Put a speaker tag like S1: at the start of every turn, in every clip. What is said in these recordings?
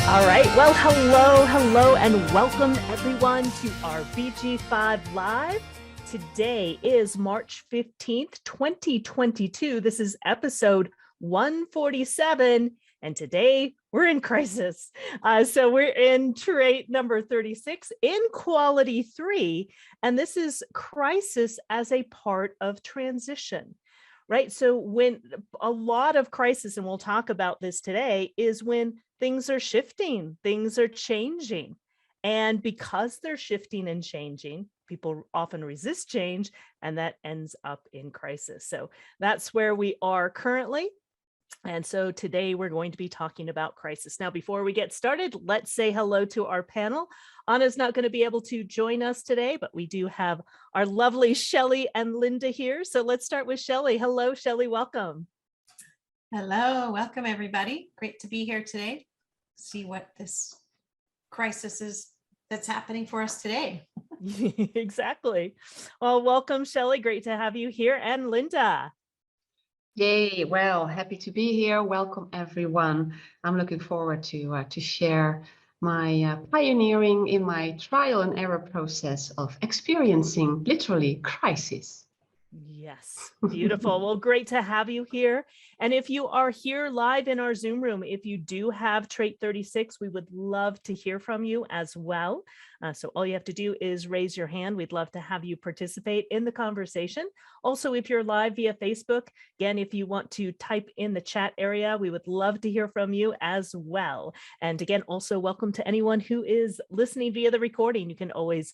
S1: All right. Well, hello, and welcome everyone to our BG5 Live. Today is March 15th, 2022. This is episode 147, and today we're in crisis. So we're in trait number 36, inequality 3, and this is crisis as a part of transition. Right. So when a lot of crisis, and we'll talk about this today, is when things are shifting, things are changing. And because they're shifting and changing, people often resist change, and that ends up in crisis. So that's where we are currently. And so today we're going to be talking about crisis. Now, before we get started, let's say hello to our panel. Anna's not going to be able to join us today, but we do have our lovely Shelley and Linda here. So let's start with Shelley. Hello, Shelley, welcome.
S2: Hello, welcome everybody. Great to be here today. See what this crisis is that's happening for us today.
S1: Exactly. Well, welcome, Shelley. Great to have you here. And Linda.
S3: Yay, well, happy to be here. Welcome everyone. I'm looking forward to share my pioneering in my trial and error process of experiencing literally crisis.
S1: Yes, beautiful. Well, great to have you here. And if you are here live in our Zoom room, if you do have trait 36, we would love to hear from you as well. So all you have to do is raise your hand. We'd love to have you participate in the conversation. Also, if you're live via Facebook, again, if you want to type in the chat area, we would love to hear from you as well. And again, also welcome to anyone who is listening via the recording. You can always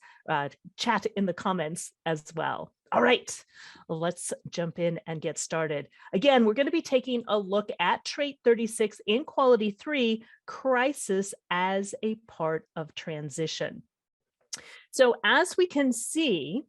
S1: chat in the comments as well. All right, let's jump in and get started. Again, we're going to be taking a look at trait 36, inequality 3, crisis as a part of transition. So as we can see,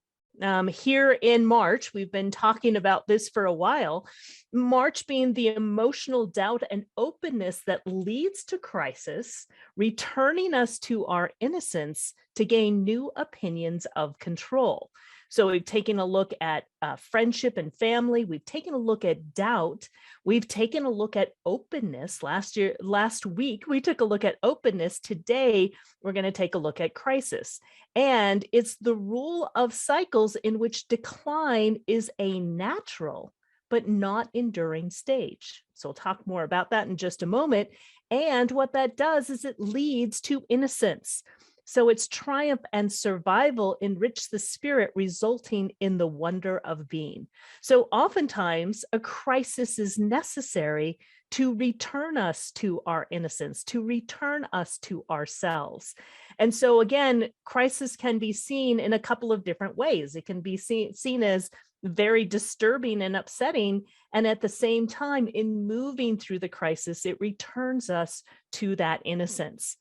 S1: here in March, we've been talking about this for a while, March being the emotional doubt and openness that leads to crisis, returning us to our innocence to gain new opinions of control. So we've taken a look at friendship and family. We've taken a look at doubt. We've taken a look at openness. Last week, we took a look at openness. Today, we're going to take a look at crisis. And it's the rule of cycles in which decline is a natural but not enduring stage. So we'll talk more about that in just a moment. And what that does is it leads to innocence. So its triumph and survival enrich the spirit, resulting in the wonder of being. So oftentimes a crisis is necessary to return us to our innocence, to return us to ourselves. And so again, crisis can be seen in a couple of different ways. It can be seen as very disturbing and upsetting. And at the same time, in moving through the crisis, it returns us to that innocence.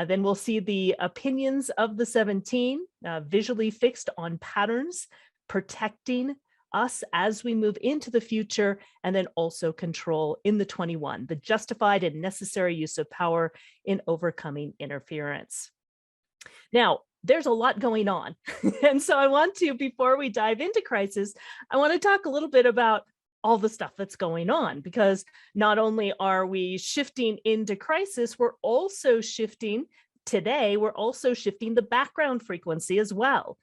S1: Then we'll see the opinions of the 17, visually fixed on patterns, protecting us as we move into the future, and then also control in the 21, the justified and necessary use of power in overcoming interference. Now, there's a lot going on. And so I want to, before we dive into crisis, I want to talk a little bit about all the stuff that's going on, because not only are we shifting into crisis, we're also shifting the background frequency as well.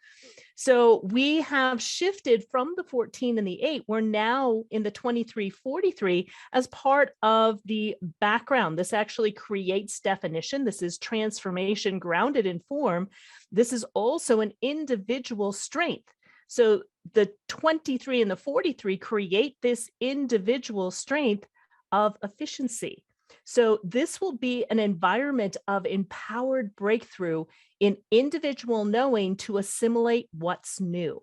S1: So we have shifted from the 14 and the 8. We're now in the 23-43 as part of the background. This actually creates definition. This is transformation grounded in form. This is also an individual strength. So the 23 and the 43 create this individual strength of efficiency. So this will be an environment of empowered breakthrough in individual knowing to assimilate what's new.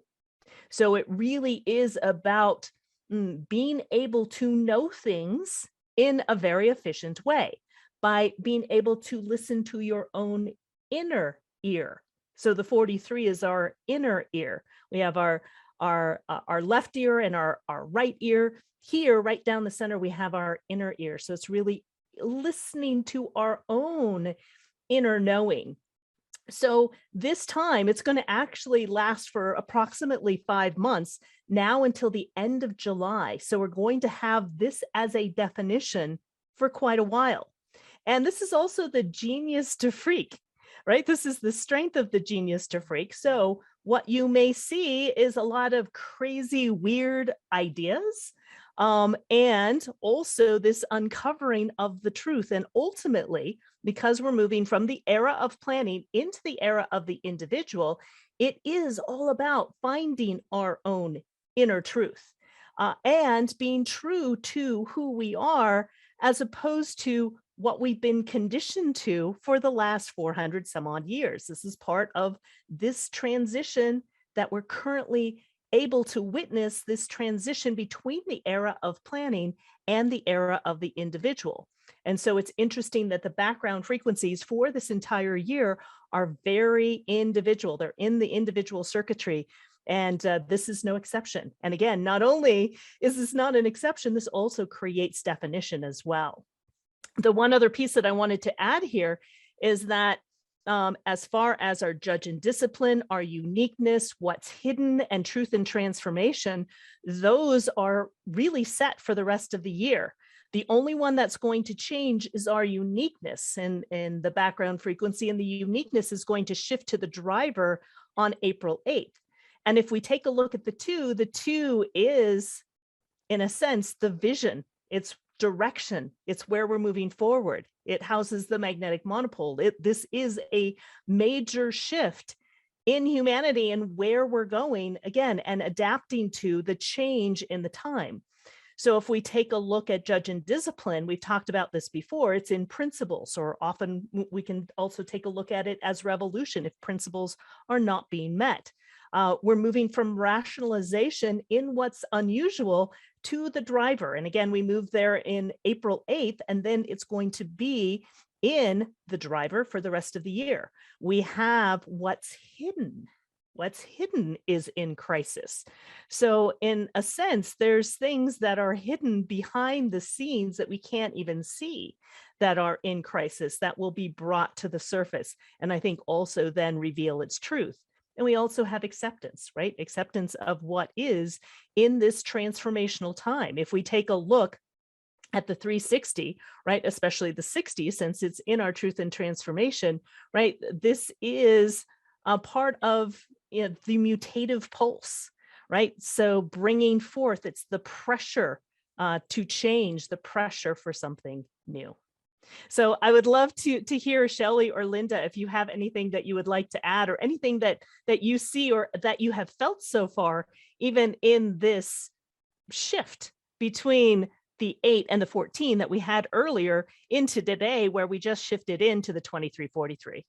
S1: So it really is about being able to know things in a very efficient way by being able to listen to your own inner ear. So the 43 is our inner ear. We have our left ear and our right ear. Here, right down the center, we have our inner ear. So it's really listening to our own inner knowing. So this time it's going to actually last for approximately 5 months now until the end of July. So we're going to have this as a definition for quite a while. And this is also the genius to freak, right? This is the strength of the genius to freak. So what you may see is a lot of crazy, weird ideas, and also this uncovering of the truth. And ultimately, because we're moving from the era of planning into the era of the individual, it is all about finding our own inner truth, and being true to who we are, as opposed to what we've been conditioned to for the last 400 some odd years. This is part of this transition that we're currently able to witness, this transition between the era of planning and the era of the individual. And so it's interesting that the background frequencies for this entire year are very individual. They're in the individual circuitry. And this is no exception. And again, not only is this not an exception, this also creates definition as well. The one other piece that I wanted to add here is that as far as our judge and discipline, our uniqueness, what's hidden, and truth and transformation, those are really set for the rest of the year. The only one that's going to change is our uniqueness in the background frequency, and the uniqueness is going to shift to the driver on April 8th. And if we take a look at the two is, in a sense, the vision. It's direction. It's where we're moving forward. It houses the magnetic monopole. This is a major shift in humanity and where we're going, again, and adapting to the change in the time. So if we take a look at judge and discipline, we've talked about this before, it's in principles, or often we can also take a look at it as revolution if principles are not being met. We're moving from rationalization in what's unusual to the driver. And again, we move there in April 8th, and then it's going to be in the driver for the rest of the year. We have what's hidden. What's hidden is in crisis. So in a sense, there's things that are hidden behind the scenes that we can't even see that are in crisis that will be brought to the surface. And I think also then reveal its truth. And we also have acceptance, right? Acceptance of what is in this transformational time. If we take a look at the 360, right, especially the 60, since it's in our truth and transformation, right, this is a part of the mutative pulse, right? So bringing forth, it's the pressure to change, the pressure for something new. So I would love to hear, Shelley or Linda, if you have anything that you would like to add, or anything that you see or that you have felt so far, even in this shift between the 8 and the 14 that we had earlier into today, where we just shifted into the 2343.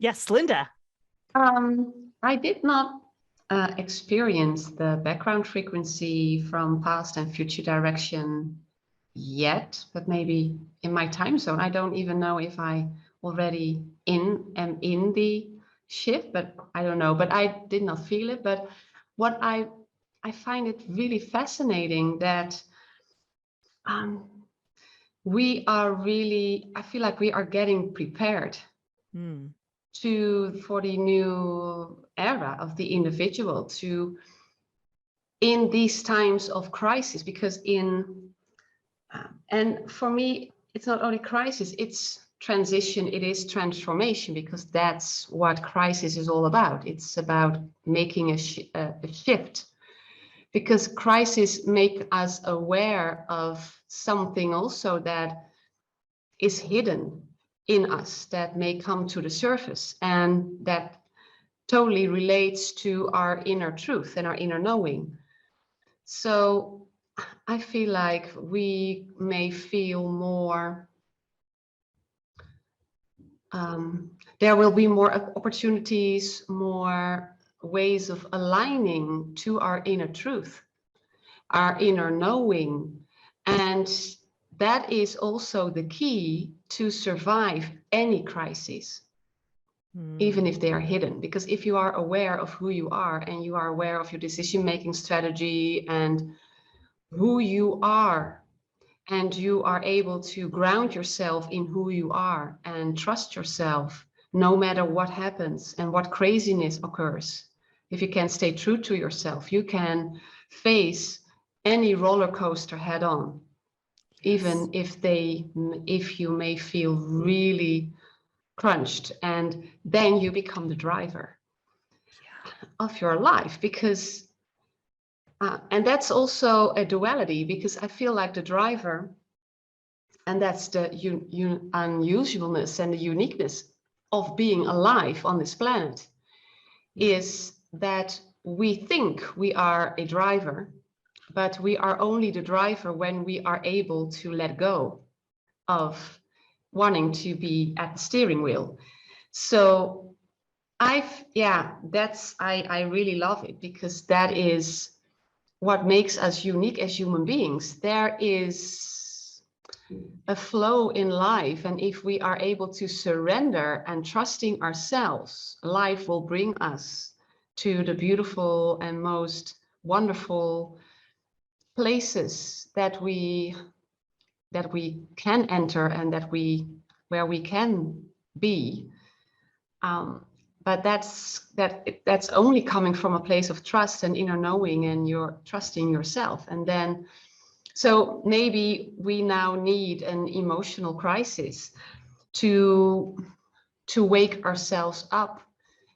S1: Yes, Linda.
S3: I did not experience the background frequency from past and future direction yet, but maybe in my time zone. I don't even know if I already am in the shift, but I don't know. But I did not feel it. But what I find it really fascinating that we are really, I feel like we are getting prepared for the new era of the individual, to in these times of crisis, because and for me it's not only crisis, it's transition, it is transformation, because that's what crisis is all about. It's about making a shift, because crisis make us aware of something also that is hidden in us, that may come to the surface, and that totally relates to our inner truth and our inner knowing. So I feel like we may feel more, there will be more opportunities, more ways of aligning to our inner truth, our inner knowing. And that is also the key to survive any crisis, even if they are hidden. Because if you are aware of who you are, and you are aware of your decision-making strategy and who you are, and you are able to ground yourself in who you are and trust yourself, no matter what happens and what craziness occurs, if you can stay true to yourself, you can face any roller coaster head on, even if you may feel really crunched, and then you become the driver of your life. Because and that's also a duality, because I feel like the driver, and that's the unusualness and the uniqueness of being alive on this planet, is that we think we are a driver, but we are only the driver when we are able to let go of wanting to be at the steering wheel. So I really love it, because that is what makes us unique as human beings. There is a flow in life, and if we are able to surrender and trusting ourselves, life will bring us to the beautiful and most wonderful places that we can enter, and where we can be. But that's only coming from a place of trust and inner knowing, and you're trusting yourself. And then, so maybe we now need an emotional crisis to wake ourselves up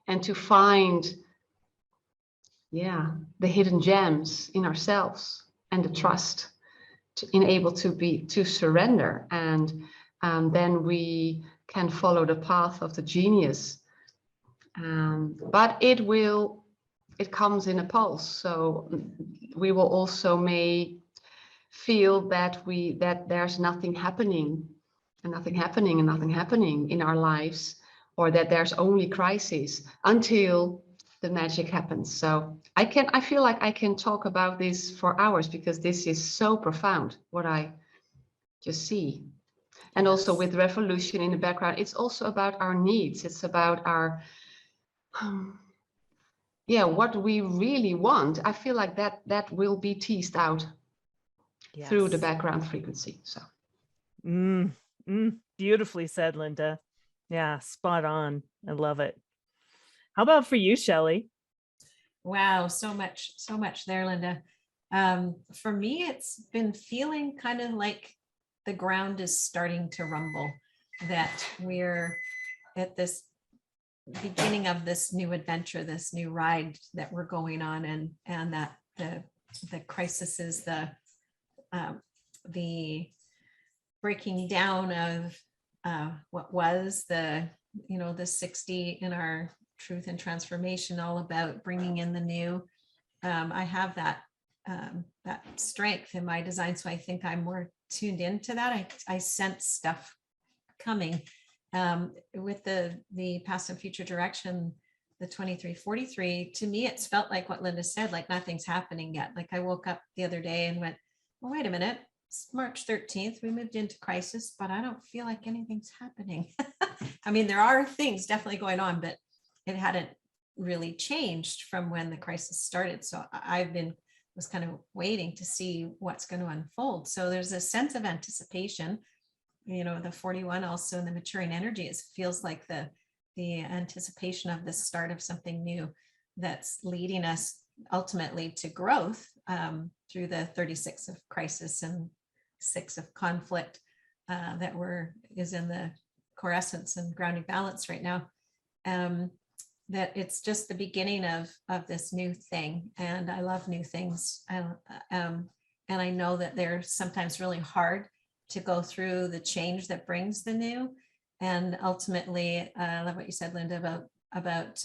S3: and to find, the hidden gems in ourselves, and the trust to enable to surrender, and then we can follow the path of the genius. But it comes in a pulse. So we will also may feel that there's nothing happening and nothing happening and nothing happening in our lives, or that there's only crises until the magic happens. So I feel like I can talk about this for hours, because this is so profound, what I just see. And also with revolution in the background, it's also about our needs. It's about our what we really want. I feel like that will be teased out through the background frequency. So
S1: beautifully said, Linda. Yeah, spot on. I love it. How about for you, Shelley?
S2: Wow, so much there, Linda. For me, it's been feeling kind of like the ground is starting to rumble, that we're at this beginning of this new adventure, this new ride that we're going on, and that the crisis is the breaking down of what was the 60 in our truth and transformation, all about bringing in the new. I have that strength in my design, so I think I'm more tuned into that. I sense stuff coming with the past and future direction, the 2343. To me, it's felt like what Linda said, like nothing's happening yet. Like I woke up the other day and went, well, wait a minute, it's March 13th, we moved into crisis, but I don't feel like anything's happening. I mean, there are things definitely going on, but it hadn't really changed from when the crisis started. So was kind of waiting to see what's going to unfold. So there's a sense of anticipation, the 41 also in the maturing energy. It feels like the anticipation of the start of something new that's leading us ultimately to growth through the 36 of crisis and 6 of conflict that is in the core essence and grounding balance right now. That it's just the beginning of this new thing. And I love new things. And I know that they're sometimes really hard to go through the change that brings the new. And ultimately, I love what you said, Linda, about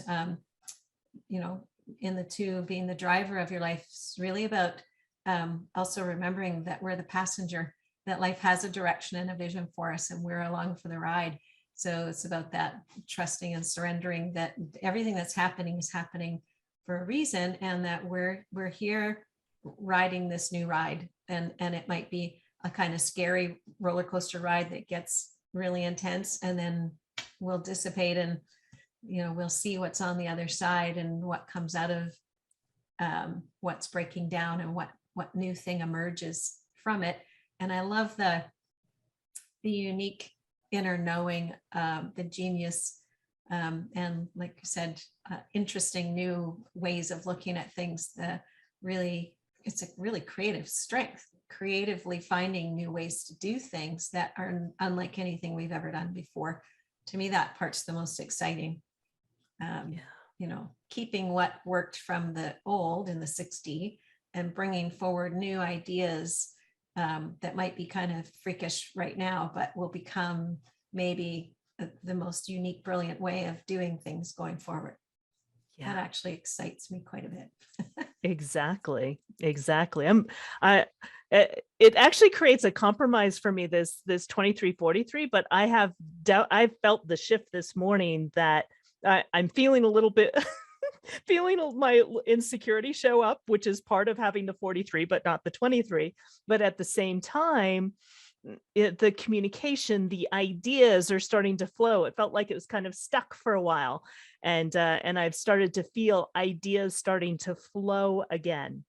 S2: in the two being the driver of your life. It's really about also remembering that we're the passenger, that life has a direction and a vision for us, and we're along for the ride. So it's about that trusting and surrendering that everything that's happening is happening for a reason, and that we're here riding this new ride. And it might be a kind of scary roller coaster ride that gets really intense, and then we'll dissipate, and we'll see what's on the other side and what comes out of what's breaking down, and what new thing emerges from it. And I love the unique inner knowing, the genius And like you said, interesting new ways of looking at things. It's a really creative strength, creatively finding new ways to do things that are unlike anything we've ever done before. To me, that part's the most exciting. Keeping what worked from the old in the 60 and bringing forward new ideas that might be kind of freakish right now, but will become maybe the most unique, brilliant way of doing things going forward. Yeah. That actually excites me quite a bit.
S1: Exactly. It actually creates a compromise for me, this 2343, but I felt the shift this morning that I'm feeling a little bit feeling my insecurity show up, which is part of having the 43, but not the 23. But at the same time, the communication, the ideas are starting to flow. It felt like it was kind of stuck for a while. And I've started to feel ideas starting to flow again.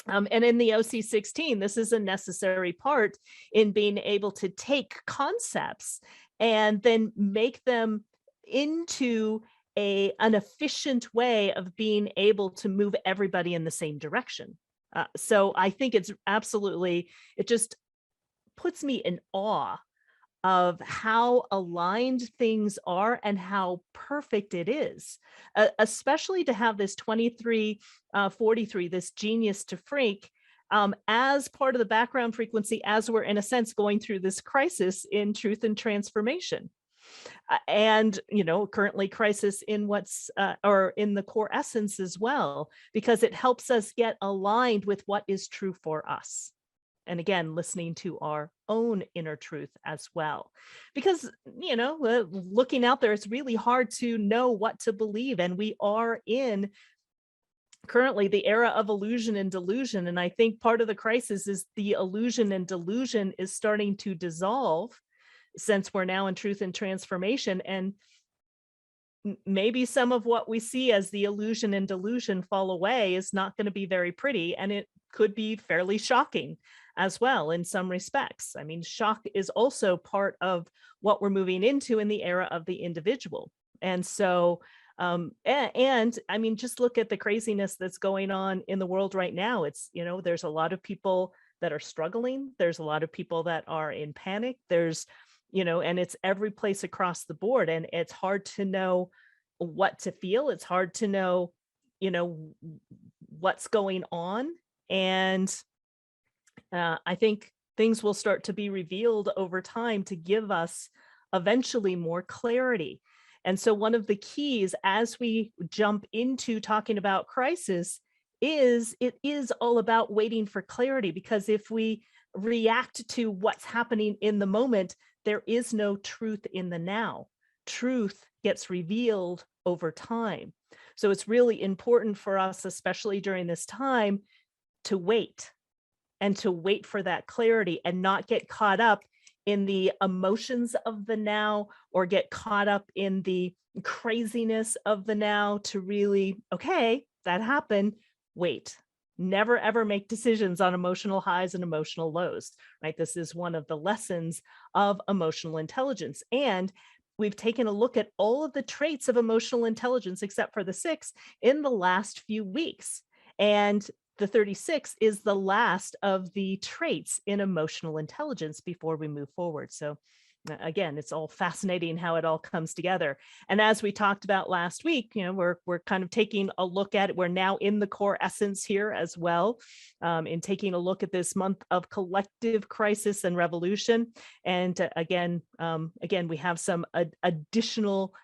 S1: And in the OC16, this is a necessary part in being able to take concepts and then make them into an efficient way of being able to move everybody in the same direction. So I think it just puts me in awe of how aligned things are and how perfect it is, especially to have this 2343, this genius to freak, as part of the background frequency, as we're in a sense going through this crisis in truth and transformation. And, currently crisis in or in the core essence as well, because it helps us get aligned with what is true for us. And again, listening to our own inner truth as well, because, looking out there, it's really hard to know what to believe. And we are in currently the era of illusion and delusion. And I think part of the crisis is the illusion and delusion is starting to dissolve, since we're now in truth and transformation. And maybe some of what we see as the illusion and delusion fall away is not going to be very pretty. And it could be fairly shocking as well in some respects. I mean, shock is also part of what we're moving into in the era of the individual. And so, and I mean, just look at the craziness that's going on in the world right now. It's, there's a lot of people that are struggling. There's a lot of people that are in panic. There's, and it's every place across the board. And it's hard to know what to feel. It's hard to know, what's going on. And I think things will start to be revealed over time to give us eventually more clarity. And so one of the keys as we jump into talking about crisis is it is all about waiting for clarity, because if we react to what's happening in the moment, there is no truth in the now. Truth gets revealed over time. So it's really important for us, especially during this time, to wait for that clarity and not get caught up in the emotions of the now or get caught up in the craziness of the now, to really, okay, that happened, wait. Never ever make decisions on emotional highs and emotional lows, right? This is one of the lessons of emotional intelligence. And we've taken a look at all of the traits of emotional intelligence, except for the 6, in the last few weeks. And the 36 is the last of the traits in emotional intelligence before we move forward. So again, it's all fascinating how it all comes together. And as we talked about last week, we're kind of taking a look at it. We're now in the core essence here as well, in taking a look at this month of collective crisis and revolution. And again, we have some additional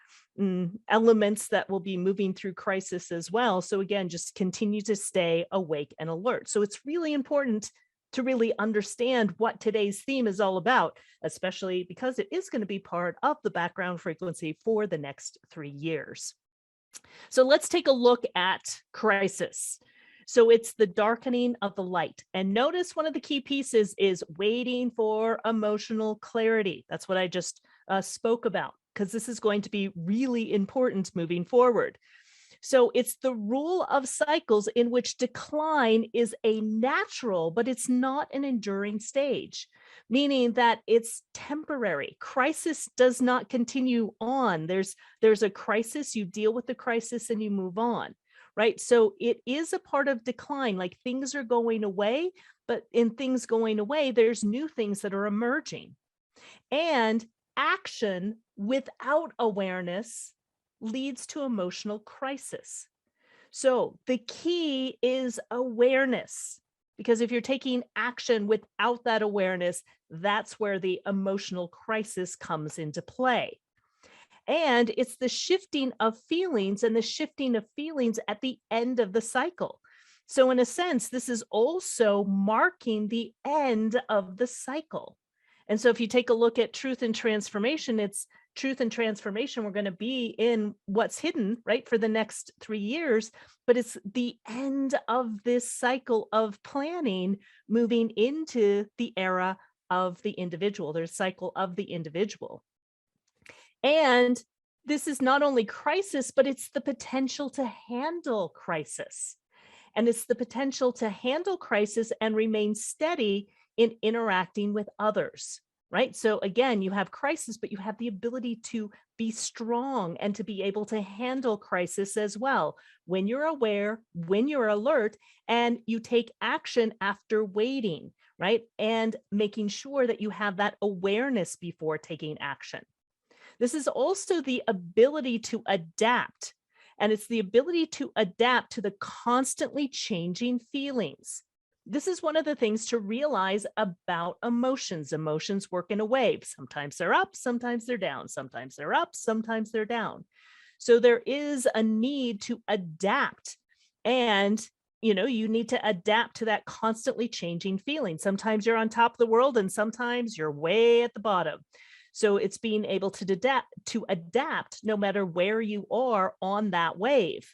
S1: elements that will be moving through crisis as well. So again, just continue to stay awake and alert. So it's really important to really understand what today's theme is all about, especially because it is going to be part of the background frequency for the next 3 years. So let's take a look at crisis. So it's the darkening of the light. And notice one of the key pieces is waiting for emotional clarity. That's what I just spoke about, because this is going to be really important moving forward. So it's the rule of cycles in which decline is a natural, but it's not an enduring stage, meaning that it's temporary. Crisis does not continue on. There's a crisis, you deal with the crisis and you move on, right? So it is a part of decline, like things are going away, but in things going away, there's new things that are emerging. And action without awareness leads to emotional crisis. So the key is awareness, because if you're taking action without that awareness, that's where the emotional crisis comes into play. And it's the shifting of feelings and the shifting of feelings at the end of the cycle. So in a sense, this is also marking the end of the cycle. And so if you take a look at truth and transformation, it's truth and transformation. We're going to be in what's hidden, right, for the next 3 years, but it's the end of this cycle of planning, moving into the era of the individual, their cycle of the individual. And this is not only crisis, but it's the potential to handle crisis. And it's the potential to handle crisis and remain steady in interacting with others, right? So again, you have crisis, but you have the ability to be strong and to be able to handle crisis as well. When you're aware, when you're alert, and you take action after waiting, right? And making sure that you have that awareness before taking action. This is also the ability to adapt. And it's the ability to adapt to the constantly changing feelings. This is one of the things to realize about emotions. Emotions work in a wave. Sometimes they're up, sometimes they're down. Sometimes they're up, sometimes they're down. So there is a need to adapt. And you need to adapt to that constantly changing feeling. Sometimes you're on top of the world and sometimes you're way at the bottom. So it's being able to adapt no matter where you are on that wave.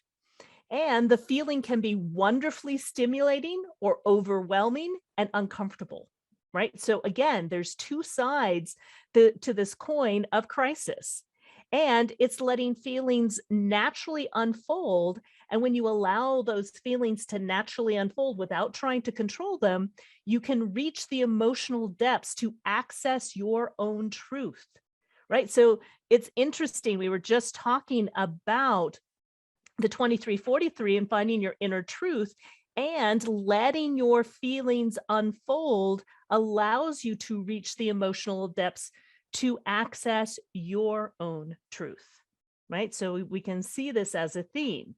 S1: And the feeling can be wonderfully stimulating or overwhelming and uncomfortable, right? So again, there's two sides to this coin of crisis. And it's letting feelings naturally unfold. And when you allow those feelings to naturally unfold without trying to control them, you can reach the emotional depths to access your own truth, right? So it's interesting. We were just talking about the 2343 and finding your inner truth, and letting your feelings unfold allows you to reach the emotional depths to access your own truth, right? So we can see this as a theme.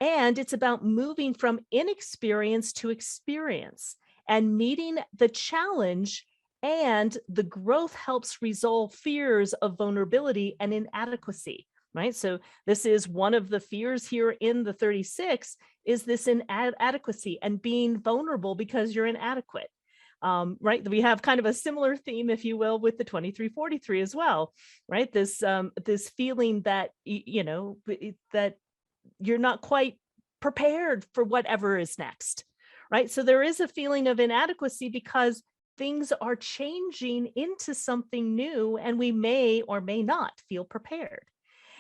S1: And it's about moving from inexperience to experience and meeting the challenge, and the growth helps resolve fears of vulnerability and inadequacy, right? So this is one of the fears here in the 36, is this inadequacy and being vulnerable because you're inadequate. Right? We have kind of a similar theme, if you will, with the 2343 as well, right? This feeling that, that you're not quite prepared for whatever is next, right? So there is a feeling of inadequacy because things are changing into something new and we may or may not feel prepared.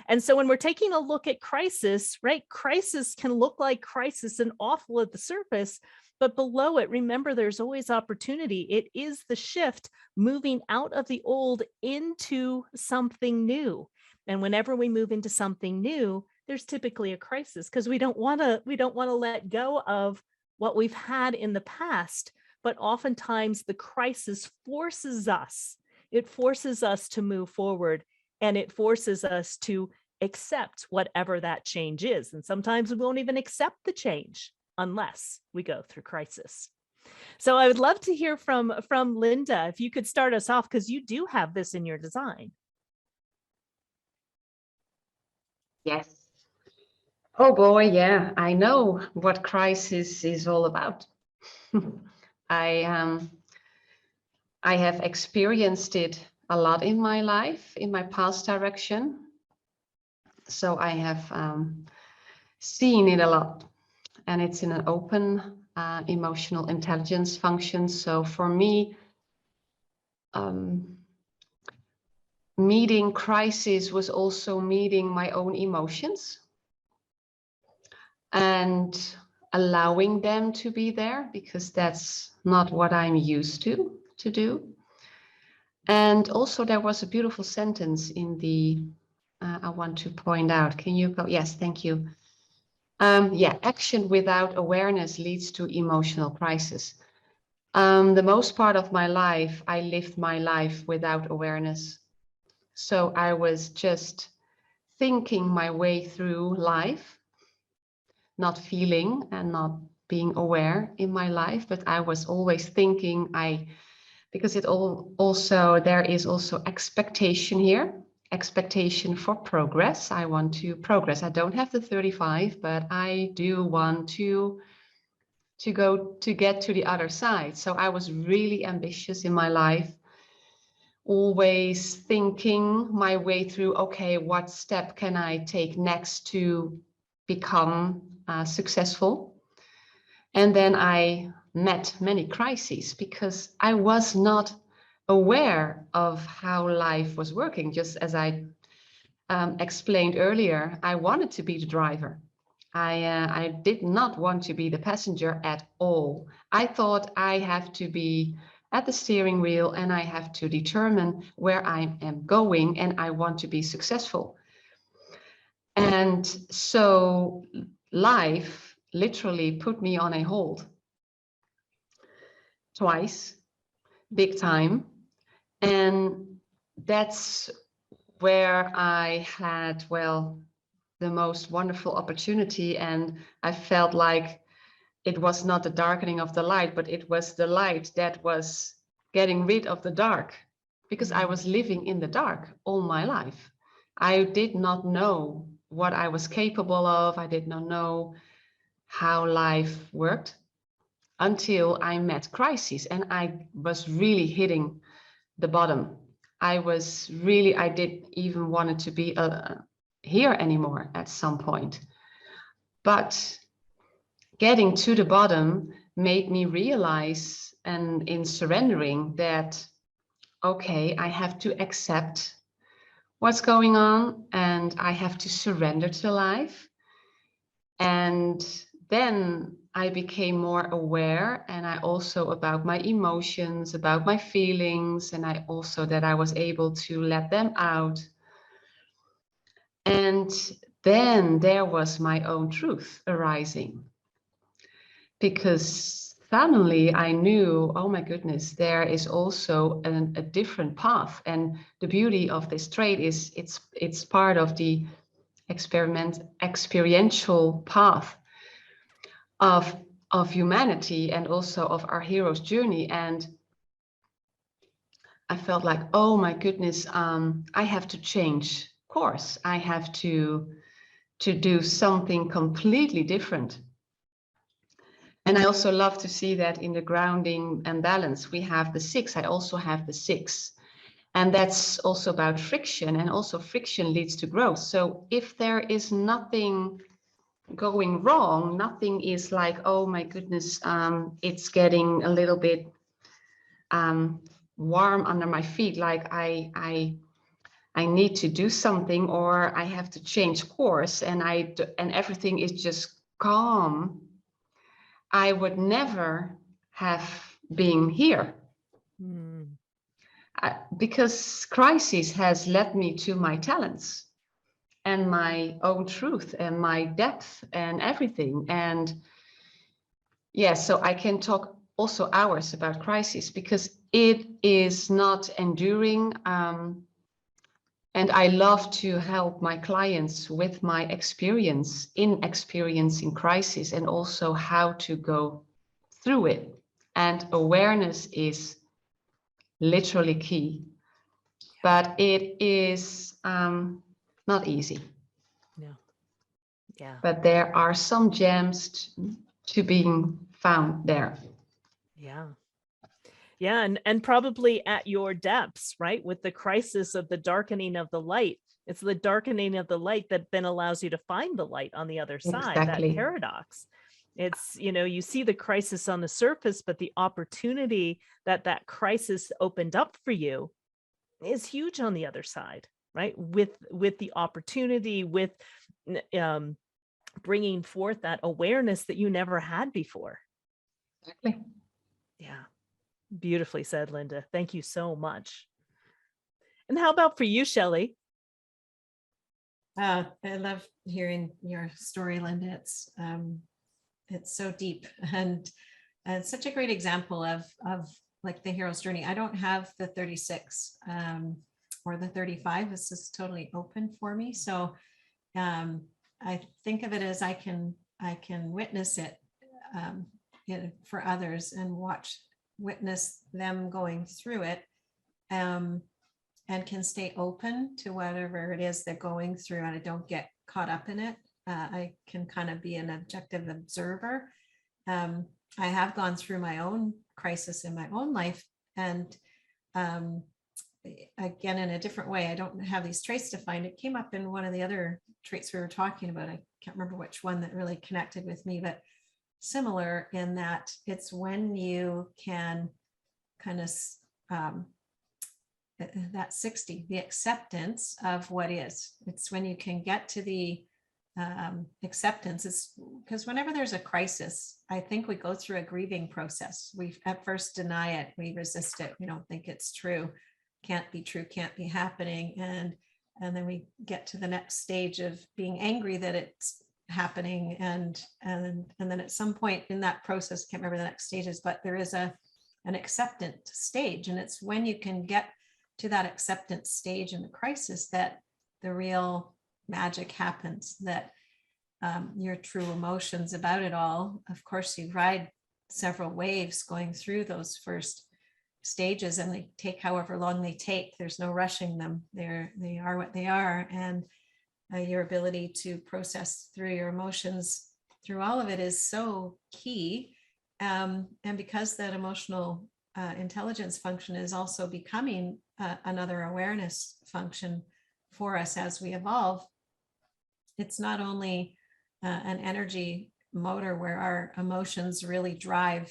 S1: And so when we're taking a look at crisis, right, crisis can look like crisis and awful at the surface, but below it, remember, there's always opportunity. It is the shift moving out of the old into something new. And whenever we move into something new, there's typically a crisis because we don't want to let go of what we've had in the past. But oftentimes the crisis forces us. It forces us to move forward, and it forces us to accept whatever that change is. And sometimes we won't even accept the change unless we go through crisis. So I would love to hear from Linda, if you could start us off, because you do have this in your design.
S3: Yes. Oh boy, yeah, I know what crisis is all about. I have experienced it a lot in my life, in my past direction. So I have seen it a lot, and it's in an open emotional intelligence function. So for me, meeting crisis was also meeting my own emotions. and allowing them to be there, because that's not what I'm used to do. And also there was a beautiful sentence in the, I want to point out, can you go? Yes, thank you. Yeah, action without awareness leads to emotional crisis. The most part of my life, I lived my life without awareness. So I was just thinking my way through life, not feeling and not being aware in my life, but I was always thinking because it also, there is also expectation here, expectation for progress. I want to progress. I don't have the 35, but I do want to get to the other side. So I was really ambitious in my life, always thinking my way through, okay, what step can I take next to become successful? And then I met many crises because I was not aware of how life was working. Just as I explained earlier, I wanted to be the driver. I did not want to be the passenger at all. I thought I have to be at the steering wheel and I have to determine where I am going and I want to be successful. And so life literally put me on a hold twice, big time. And that's where I had, well, the most wonderful opportunity. And I felt like it was not the darkening of the light, but it was the light that was getting rid of the dark, because I was living in the dark all my life. I did not know what I was capable of. I did not know how life worked until I met crises, and I was really hitting the bottom. I didn't even wanted to be here anymore at some point. But getting to the bottom made me realize, and in surrendering, that, okay, I have to accept what's going on and I have to surrender to life. And then I became more aware, and I also about my emotions, about my feelings, and I also that I was able to let them out. And then there was my own truth arising, because suddenly I knew, oh my goodness, there is also a different path. And the beauty of this trait is it's part of the experiential path of humanity and also of our hero's journey. And I felt like, oh my goodness, I have to change course. I have to do something completely different. And I also love to see that in the grounding and balance, we have the 6. I also have the 6. And that's also about friction, and also friction leads to growth. So if there is nothing going wrong, nothing is like, oh my goodness, it's getting a little bit warm under my feet, like I need to do something, or I have to change course, and everything is just calm, I would never have been here. Because crisis has led me to my talents and my own truth and my depth and everything. And yeah, so I can talk also hours about crisis, because it is not enduring. And I love to help my clients with my experience in experiencing crisis, and also how to go through it. And awareness is literally key, but it is not easy.
S1: No. Yeah.
S3: But there are some gems to being found there.
S1: Yeah. Yeah. And probably at your depths, right? With the crisis of the darkening of the light, it's the darkening of the light that then allows you to find the light on the other side.
S3: Exactly.
S1: That paradox. It's, you see the crisis on the surface, but the opportunity that crisis opened up for you is huge on the other side, right? With the opportunity, with bringing forth that awareness that you never had before.
S3: Exactly.
S1: Yeah. Beautifully said, Linda. Thank you so much. And how about for you, Shelley?
S2: I love hearing your story, Linda. It's so deep and such a great example of like the hero's journey. I don't have the 36 or the 35. This is totally open for me. So I think of it as I can witness it for others and witness them going through it, and can stay open to whatever it is they're going through, and I don't get caught up in it. I can kind of be an objective observer. I have gone through my own crisis in my own life, and again, in a different way. I don't have these traits defined. It came up in one of the other traits we were talking about. I can't remember which one that really connected with me, but similar in that it's when you can kind of that 60, the acceptance of what is. It's when you can get to the acceptance. It's because whenever there's a crisis, I think we go through a grieving process. We at first deny it, we resist it, we don't think it's true, can't be true, can't be happening, and then we get to the next stage of being angry that it's happening, and then at some point in that process, can't remember the next stages, but there is an acceptance stage, and it's when you can get to that acceptance stage in the crisis that the real magic happens, that your true emotions about it all. Of course, you ride several waves going through those first stages, and they take however long they take. There's no rushing them. They are what they are, and your ability to process through your emotions through all of it is so key. And because that emotional intelligence function is also becoming another awareness function for us as we evolve, it's not only an energy motor where our emotions really can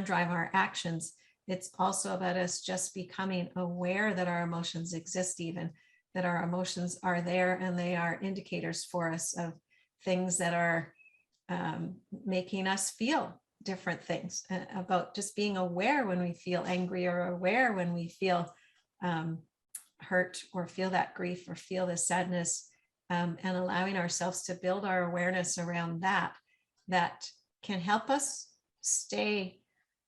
S2: drive our actions. It's also about us just becoming aware that our emotions exist, even that our emotions are there, and they are indicators for us of things that are making us feel different things, about just being aware when we feel angry, or aware when we feel hurt, or feel that grief, or feel the sadness, and allowing ourselves to build our awareness around that can help us stay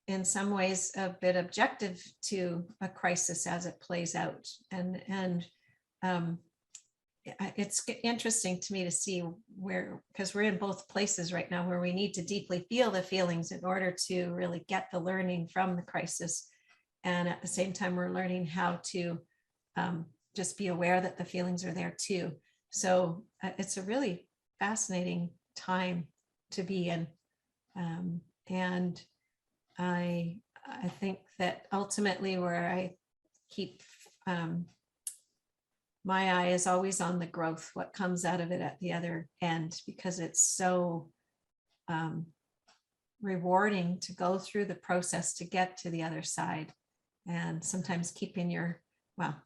S2: in some ways a bit objective to a crisis as it plays out. And it's interesting to me to see where, because we're in both places right now where we need to deeply feel the feelings in order to really get the learning from the crisis. And at the same time, we're learning how to just be aware that the feelings are there too. So it's a really fascinating time to be in. And I think that ultimately where I keep my eye is always on the growth, what comes out of it at the other end, because it's so rewarding to go through the process to get to the other side. And sometimes keeping well,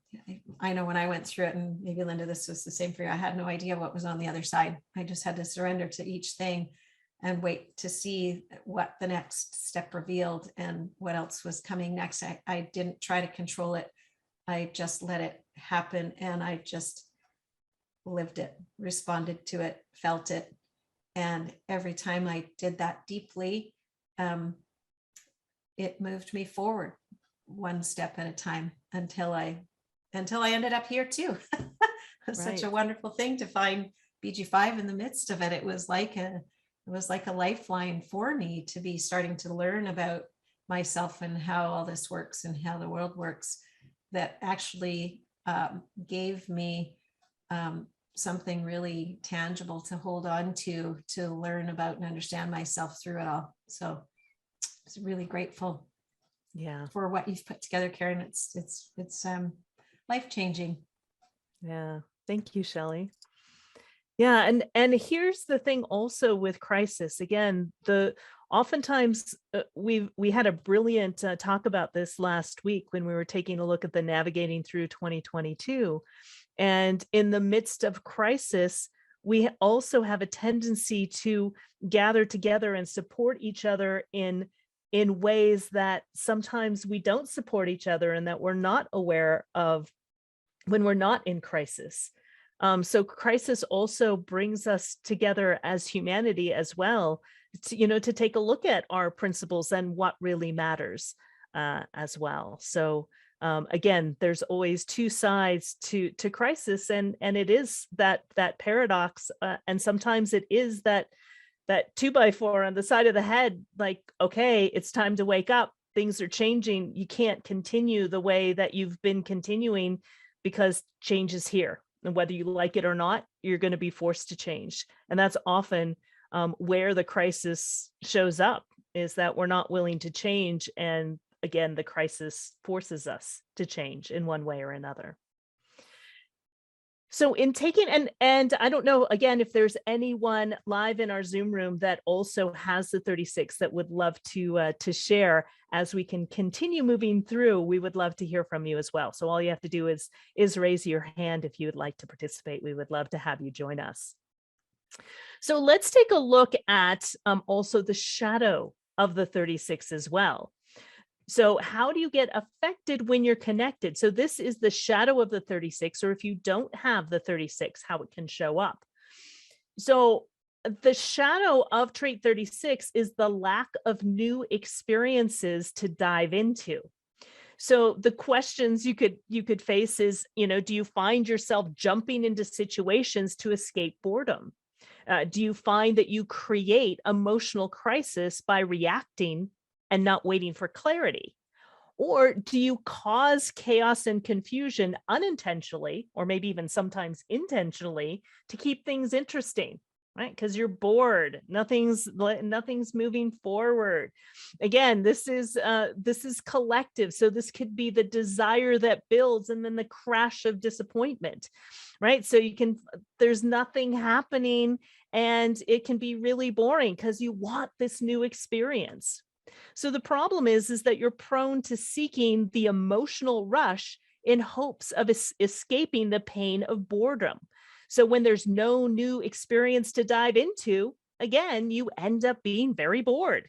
S2: I know when I went through it, and maybe Linda, this was the same for you, I had no idea what was on the other side. I just had to surrender to each thing and wait to see what the next step revealed and what else was coming next. I didn't try to control it. I just let it happen, and I just lived it, responded to it, felt it. And every time I did that deeply, it moved me forward one step at a time until I ended up here too. It's such a wonderful thing to find BG5 in the midst of it. It was like a lifeline for me to be starting to learn about myself and how all this works and how the world works, that actually gave me something really tangible to hold on to learn about and understand myself through it all. So I'm really grateful for what you've put together, Karen. It's life-changing.
S1: Yeah. Thank you, Shelley. Yeah. And here's the thing also with crisis, again, oftentimes we had a brilliant talk about this last week when we were taking a look at the navigating through 2022. And in the midst of crisis, we also have a tendency to gather together and support each other in ways that sometimes we don't support each other and that we're not aware of when we're not in crisis. So crisis also brings us together as humanity as well, to take a look at our principles and what really matters as well. So again, there's always two sides to crisis, and it is that paradox, and sometimes it is that 2x4 on the side of the head, like, okay, it's time to wake up. Things are changing. You can't continue the way that you've been continuing because change is here. And whether you like it or not, you're going to be forced to change. And that's often where the crisis shows up, is that we're not willing to change. And again, the crisis forces us to change in one way or another. So in taking, and I don't know, again, if there's anyone live in our Zoom room that also has the 36 that would love to share as we can continue moving through, we would love to hear from you as well. So all you have to do is raise your hand if you would like to participate. We would love to have you join us. So let's take a look at also the shadow of the 36 as well. So how do you get affected when you're connected? So this is the shadow of the 36, or if you don't have the 36, how it can show up. So the shadow of trait 36 is the lack of new experiences to dive into. So the questions you could face is, do you find yourself jumping into situations to escape boredom? Do you find that you create emotional crisis by reacting and not waiting for clarity? Or do you cause chaos and confusion unintentionally, or maybe even sometimes intentionally, to keep things interesting, right? Because you're bored, nothing's moving forward. Again, this is collective. So this could be the desire that builds and then the crash of disappointment, right? So there's nothing happening and it can be really boring because you want this new experience. So the problem is that you're prone to seeking the emotional rush in hopes of escaping the pain of boredom. So when there's no new experience to dive into, again, you end up being very bored.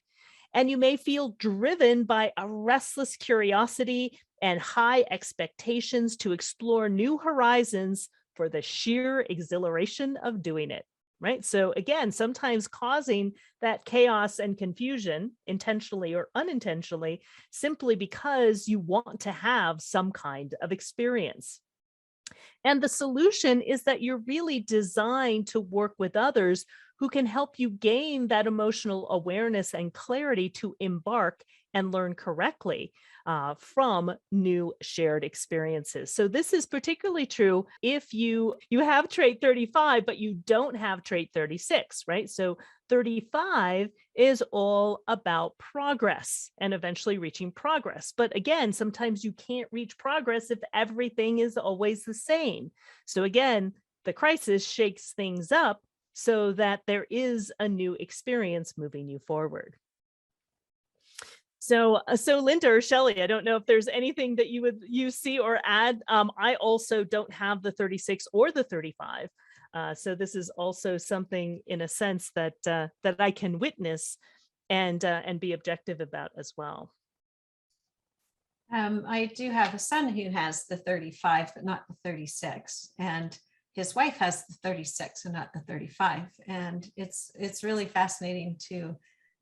S1: And you may feel driven by a restless curiosity and high expectations to explore new horizons for the sheer exhilaration of doing it. Right. So again, sometimes causing that chaos and confusion, intentionally or unintentionally, simply because you want to have some kind of experience. And the solution is that you're really designed to work with others who can help you gain that emotional awareness and clarity to embark and learn correctly from new shared experiences. So this is particularly true if you have trait 35, but you don't have trait 36, right? So 35 is all about progress and eventually reaching progress. But again, sometimes you can't reach progress if everything is always the same. So again, the crisis shakes things up so that there is a new experience moving you forward. So Linda or Shelley, I don't know if there's anything that you see or add. I also don't have the 36 or the 35. So this is also something in a sense that I can witness and be objective about as well.
S2: I do have a son who has the 35, but not the 36. And his wife has the 36 and not the 35. And it's really fascinating to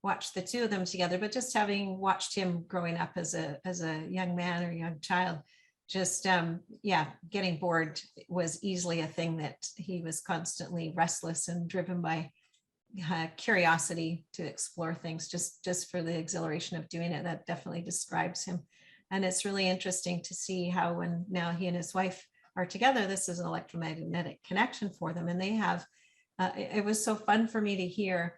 S2: watch the two of them together, but just having watched him growing up as a young man or young child, just getting bored was easily a thing that he was constantly restless and driven by curiosity to explore things just for the exhilaration of doing it. That definitely describes him. And it's really interesting to see how when now he and his wife are together, this is an electromagnetic connection for them. And they have, it was so fun for me to hear.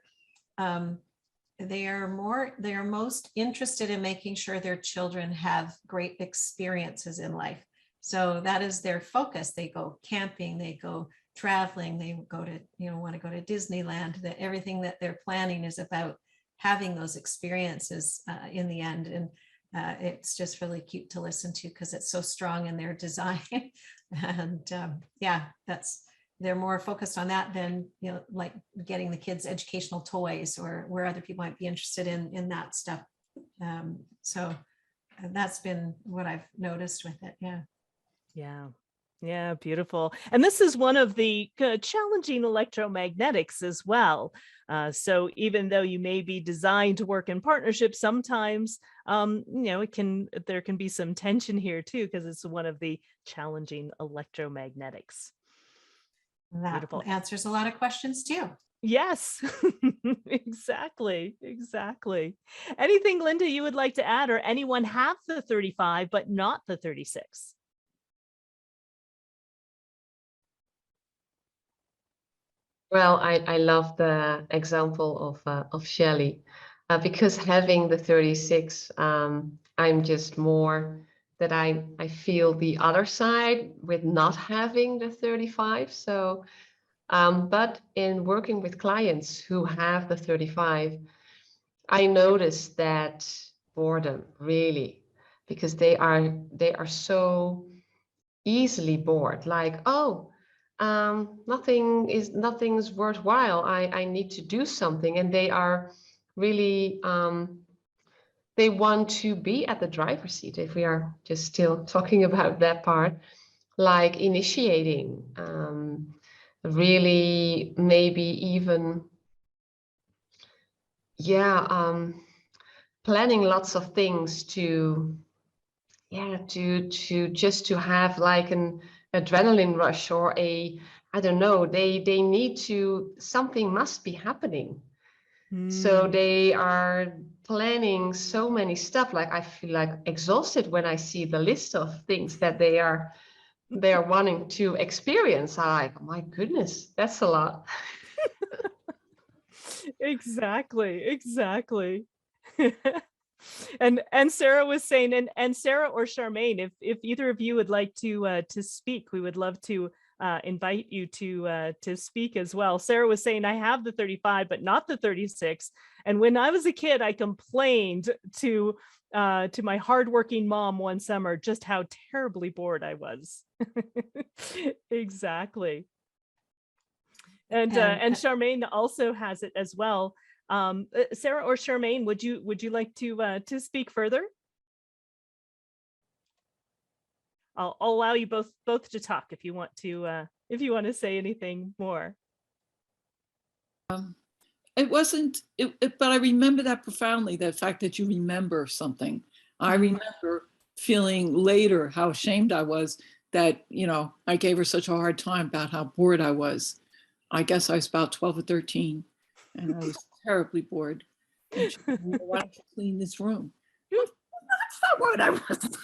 S2: They are most interested in making sure their children have great experiences in life. So that is their focus. They go camping, they go traveling, they go to, want to go to Disneyland, that everything that they're planning is about having those experiences in the end. And it's just really cute to listen to because it's so strong in their design. And they're more focused on that than, you know, like getting the kids educational toys, or where other people might be interested in that stuff. So that's been what I've noticed with it. Yeah.
S1: Yeah. Yeah, beautiful. And this is one of the challenging electromagnetics as well. So even though you may be designed to work in partnership, sometimes, you know, there can be some tension here too, because it's one of the challenging electromagnetics.
S2: That
S1: Beautiful.
S2: answers a lot of questions too.
S1: Yes, exactly. Exactly. Anything, Linda, you would like to add, or anyone have the 35, but not the 36?
S3: Well, I love the example of Shelley, because having the 36, I'm just more that I feel the other side with not having the 35. So, but in working with clients who have the 35, I notice that boredom really, because they are so easily bored, like, oh, nothing's worthwhile, I need to do something, and they are really, they want to be at the driver's seat, if we are just still talking about that part, like initiating, really maybe even, yeah, planning lots of things to, yeah, to just to have like an adrenaline rush, or a, I don't know, they need to, something must be happening. So they are planning so many stuff, like I feel like exhausted when I see the list of things that they are wanting to experience. I'm like, oh my goodness, that's a lot.
S1: Exactly, exactly. And Sarah was saying, and Sarah or Charmaine, if either of you would like to speak, we would love to invite you to speak as well. Sarah was saying, I have the 35, but not the 36. And when I was a kid, I complained to my hardworking mom one summer just how terribly bored I was. Exactly. And Charmaine also has it as well. Sarah or Charmaine, would you like to speak further? I'll allow you both to talk if you want to say anything more.
S4: It wasn't, but I remember that profoundly, the fact that you remember something. I remember feeling later how ashamed I was that, you know, I gave her such a hard time about how bored I was. I guess I was about 12 or 13, and I was terribly bored. And she said, well, why don't you clean this room? That's not what I was.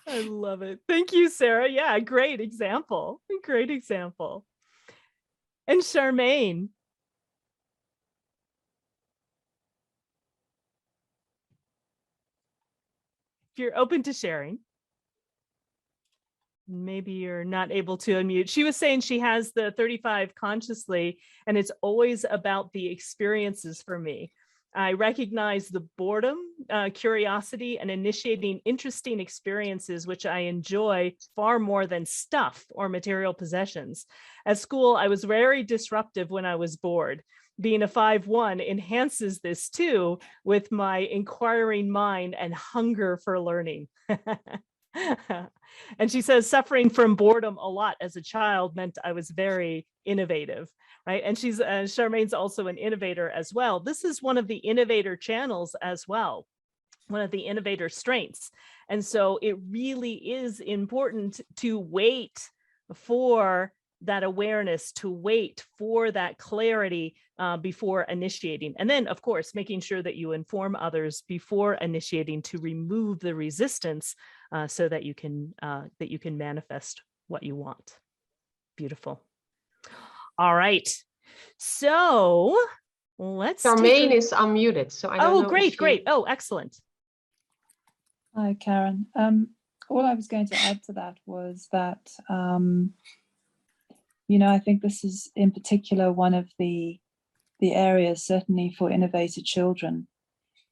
S1: I love it. Thank you, Sarah. Yeah, great example. Great example. And Charmaine. If you're open to sharing. Maybe you're not able to unmute. She was saying she has the 35 consciously, and it's always about the experiences for me. I recognize the boredom, curiosity, and initiating interesting experiences, which I enjoy far more than stuff or material possessions. At school, I was very disruptive when I was bored. Being a 5-1 enhances this too, with my inquiring mind and hunger for learning. And she says, suffering from boredom a lot as a child meant I was very innovative, right? And Charmaine's also an innovator as well. This is one of the innovator channels as well, one of the innovator strengths. And so it really is important to wait for that awareness, to wait for that clarity before initiating. And then, of course, making sure that you inform others before initiating to remove the resistance so that you can manifest what you want. Beautiful. All right. So let's
S3: Charmaine is unmuted, so I don't know.
S1: Great. Oh, excellent.
S5: Hi, Karen. All I was going to add to that was that, you know, I think this is in particular one of the areas, certainly for innovator children,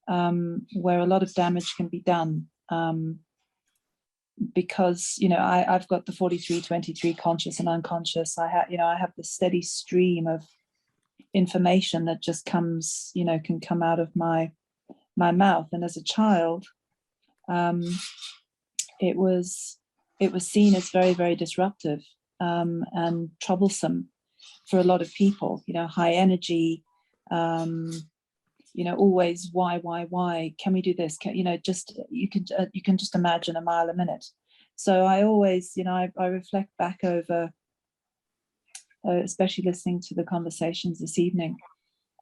S5: where a lot of damage can be done. because, I've got the 43-23 conscious and unconscious. I have the steady stream of information that just comes, can come out of my mouth. And as a child, it was seen as very, very disruptive and troublesome for a lot of people. High energy, always why can we do this? Just you can just imagine a mile a minute. So I always, I reflect back over, especially listening to the conversations this evening,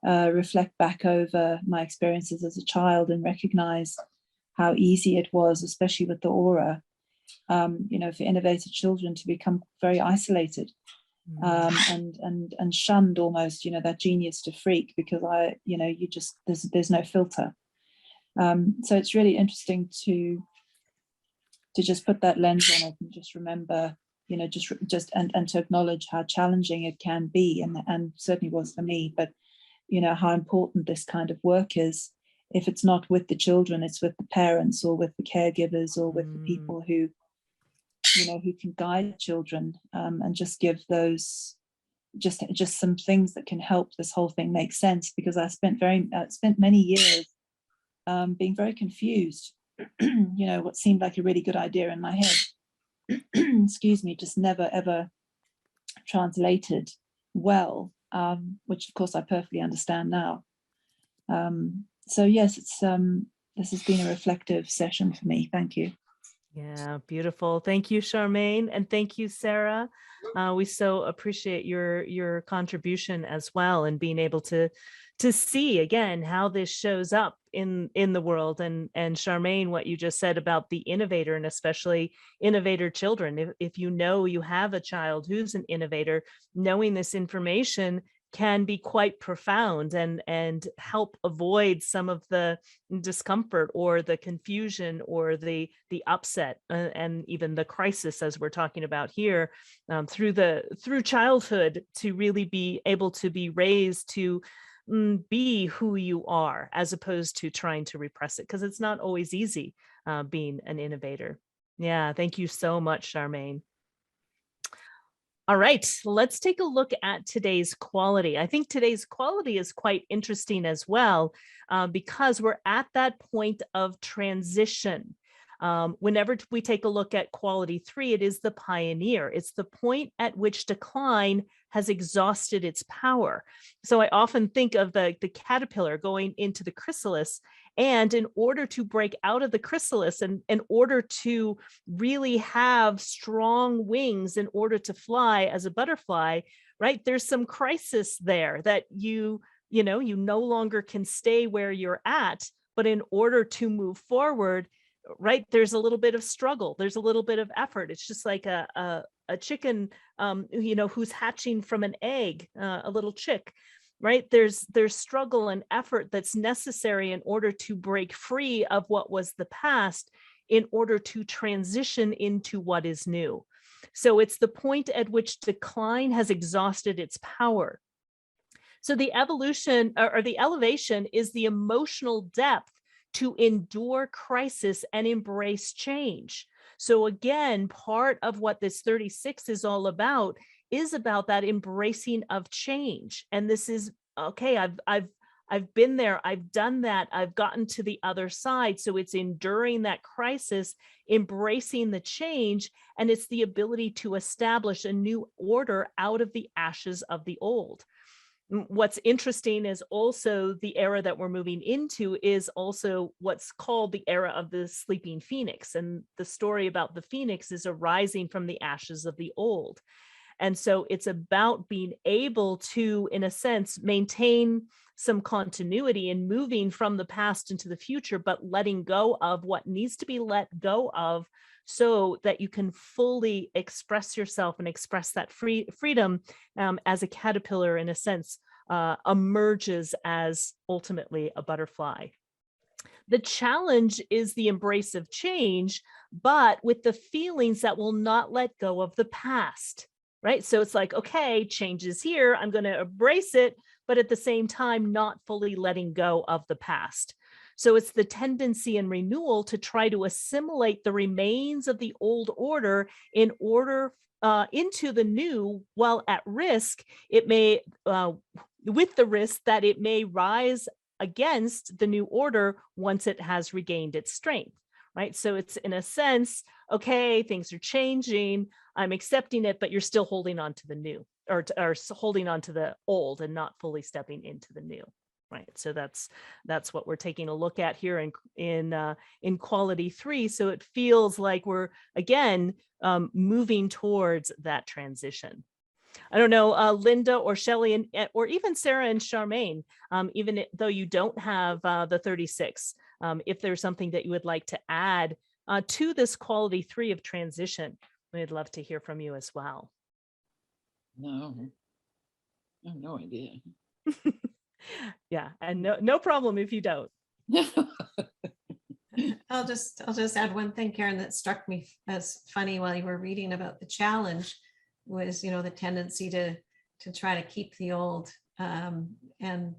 S5: reflect back over my experiences as a child and recognize how easy it was, especially with the aura, for innovative children to become very isolated. And shunned almost, that genius to freak, because there's no filter. So it's really interesting to just put that lens on it and just remember, just and to acknowledge how challenging it can be, and certainly was for me, but how important this kind of work is. If it's not with the children, it's with the parents or with the caregivers or with the people who can guide children, and just give those just some things that can help this whole thing make sense. Because I spent many years being very confused. What seemed like a really good idea in my head, excuse me, just never ever translated well, which of course I perfectly understand now. So yes, it's this has been a reflective session for me. Thank you.
S1: Yeah, beautiful. Thank you, Charmaine, and thank you, Sarah. We so appreciate your contribution as well, and being able to see again how this shows up in the world. And Charmaine, what you just said about the innovator, and especially innovator children. If you have a child who's an innovator, knowing this information can be quite profound and help avoid some of the discomfort or the confusion or the upset and even the crisis, as we're talking about here, through childhood, to really be able to be raised to be who you are, as opposed to trying to repress it, because it's not always easy being an innovator. Yeah, thank you so much, Charmaine. All right, let's take a look at today's quality. I think today's quality is quite interesting as well, because we're at that point of transition. Whenever we take a look at quality 3, it is the pioneer. It's the point at which decline has exhausted its power. So I often think of the caterpillar going into the chrysalis, and in order to break out of the chrysalis and in order to really have strong wings in order to fly as a butterfly, right? There's some crisis there that you no longer can stay where you're at, but in order to move forward, right, there's a little bit of struggle, there's a little bit of effort. It's just like a chicken, who's hatching from an egg, a little chick, right? There's struggle and effort that's necessary in order to break free of what was the past, in order to transition into what is new. So it's the point at which decline has exhausted its power. So the evolution or the elevation is the emotional depth to endure crisis and embrace change. So again, part of what this 36 is all about is about that embracing of change. And this is, okay, I've been there, I've done that, I've gotten to the other side. So it's enduring that crisis, embracing the change, and it's the ability to establish a new order out of the ashes of the old. What's interesting is also the era that we're moving into is also what's called the era of the sleeping phoenix. And the story about the phoenix is arising from the ashes of the old. And so it's about being able to, in a sense, maintain some continuity and moving from the past into the future, but letting go of what needs to be let go of, so that you can fully express yourself and express that freedom as a caterpillar, in a sense, emerges as ultimately a butterfly. The challenge is the embrace of change, but with the feelings that will not let go of the past, right? So it's like, okay, change is here, I'm going to embrace it, but at the same time, not fully letting go of the past. So it's the tendency in renewal to try to assimilate the remains of the old order in order into the new, while at risk, it may, with the risk that it may rise against the new order once it has regained its strength, right? So it's in a sense, okay, things are changing, I'm accepting it, but you're still holding on to the new, or holding on to the old and not fully stepping into the new. Right. So that's what we're taking a look at here in quality 3. So it feels like we're again moving towards that transition. I don't know, Linda or Shelley, and or even Sarah and Charmaine, even though you don't have the 36, if there's something that you would like to add to this quality 3 of transition, we'd love to hear from you as well.
S4: No, I have no idea.
S1: Yeah, and no problem if you don't.
S2: I'll just add one thing, Karen, that struck me as funny while you were reading about the challenge was, the tendency to try to keep the old and,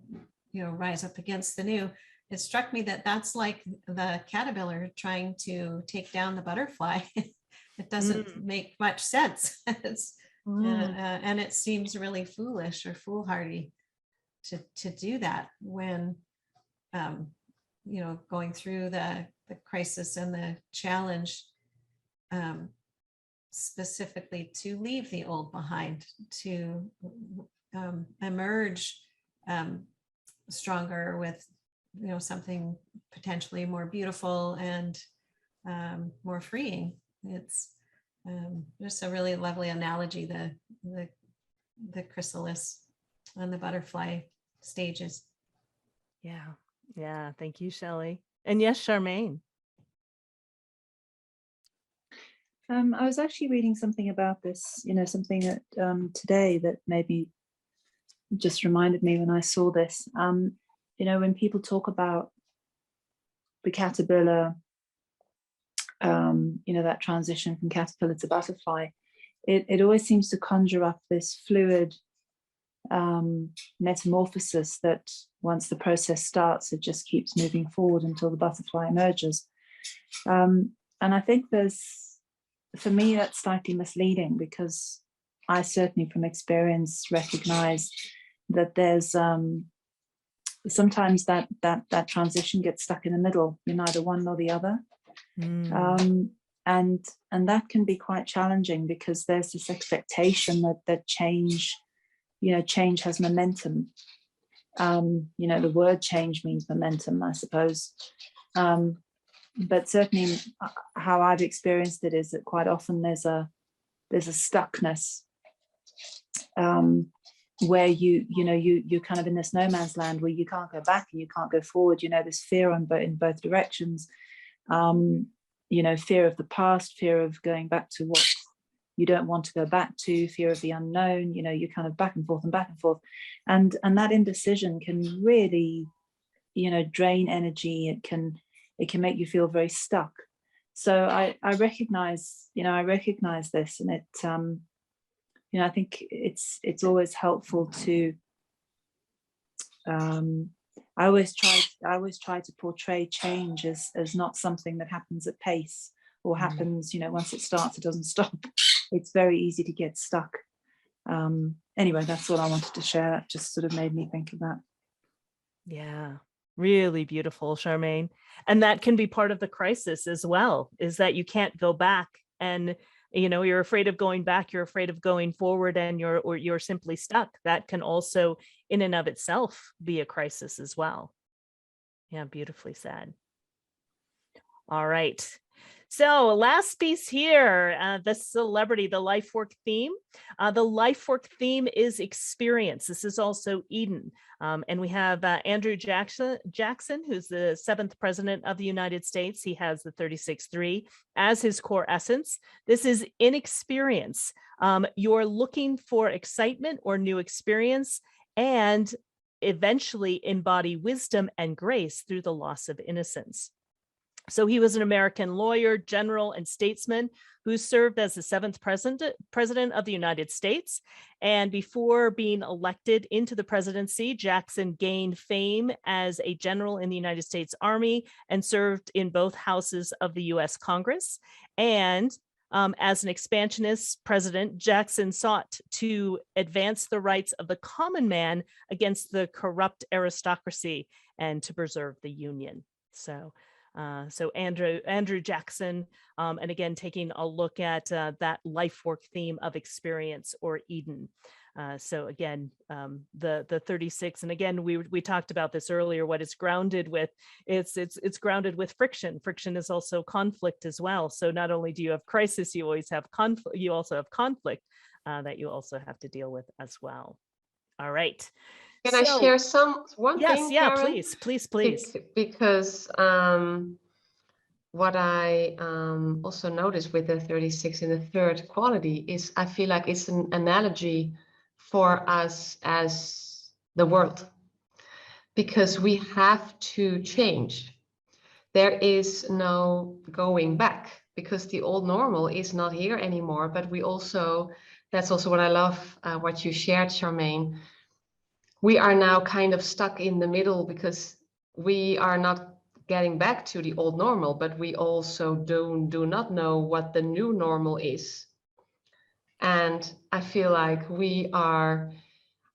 S2: rise up against the new. It struck me that that's like the caterpillar trying to take down the butterfly. It doesn't make much sense. And it seems really foolish or foolhardy to do that when, going through the crisis and the challenge, specifically to leave the old behind, to emerge stronger with, something potentially more beautiful and more freeing. It's just a really lovely analogy, the chrysalis and the butterfly stages.
S1: Yeah. Thank you, Shelley. And yes, Charmaine.
S5: I was actually reading something about this, something that today that maybe just reminded me when I saw this. When people talk about the caterpillar, that transition from caterpillar to butterfly, it always seems to conjure up this fluid metamorphosis that once the process starts, it just keeps moving forward until the butterfly emerges. And I think for me, that's slightly misleading, because I certainly from experience recognize that there's sometimes that transition gets stuck in the middle. You're neither one nor the other. And that can be quite challenging, because there's this expectation that change has momentum. The word change means momentum, I suppose. But certainly how I've experienced it is that quite often there's a stuckness where you're kind of in this no man's land where you can't go back and you can't go forward. There's fear in both directions. Fear of the past, fear of going back to what you don't want to go back to, fear of the unknown. You're kind of back and forth, and that indecision can really drain energy. It can make you feel very stuck. So I recognize this, and it I think it's always helpful to I always try to portray change as not something that happens at pace or happens, once it starts, it doesn't stop. It's very easy to get stuck. Anyway, that's what I wanted to share. That just sort of made me think of that.
S1: Yeah, really beautiful, Charmaine. And that can be part of the crisis as well, is that you can't go back, and you're afraid of going back, you're afraid of going forward, and you're simply stuck. That can also in and of itself be a crisis as well. Yeah, beautifully said. All right. So last piece here, the celebrity, the life work theme. The life work theme is experience. This is also Eden. And we have Andrew Jackson, who's the 7th president of the United States. He has the 36.3 as his core essence. This is inexperience. You're looking for excitement or new experience, and eventually embody wisdom and grace through the loss of innocence. So he was an American lawyer, general, and statesman who served as the 7th president of the United States. And before being elected into the presidency, Jackson gained fame as a general in the United States Army and served in both houses of the US Congress. And as an expansionist president, Jackson sought to advance the rights of the common man against the corrupt aristocracy and to preserve the Union. So Andrew Jackson, and again, taking a look at that life work theme of experience, or Eden. So again, the 36, and again, we talked about this earlier, what it's grounded with, it's grounded with friction. Friction is also conflict as well. So not only do you have crisis, you always have conflict, you also have conflict that you also have to deal with as well. All right.
S3: Can I share one
S1: yes,
S3: thing?
S1: yeah,
S3: Karen?
S1: please.
S3: Because what I also noticed with the 36 in the third quality is I feel like it's an analogy for us as the world, because we have to change. There is no going back, because the old normal is not here anymore. But we also, that's also what I love, what you shared, Charmaine. We are now kind of stuck in the middle, because we are not getting back to the old normal, but we also do not know what the new normal is. And I feel like we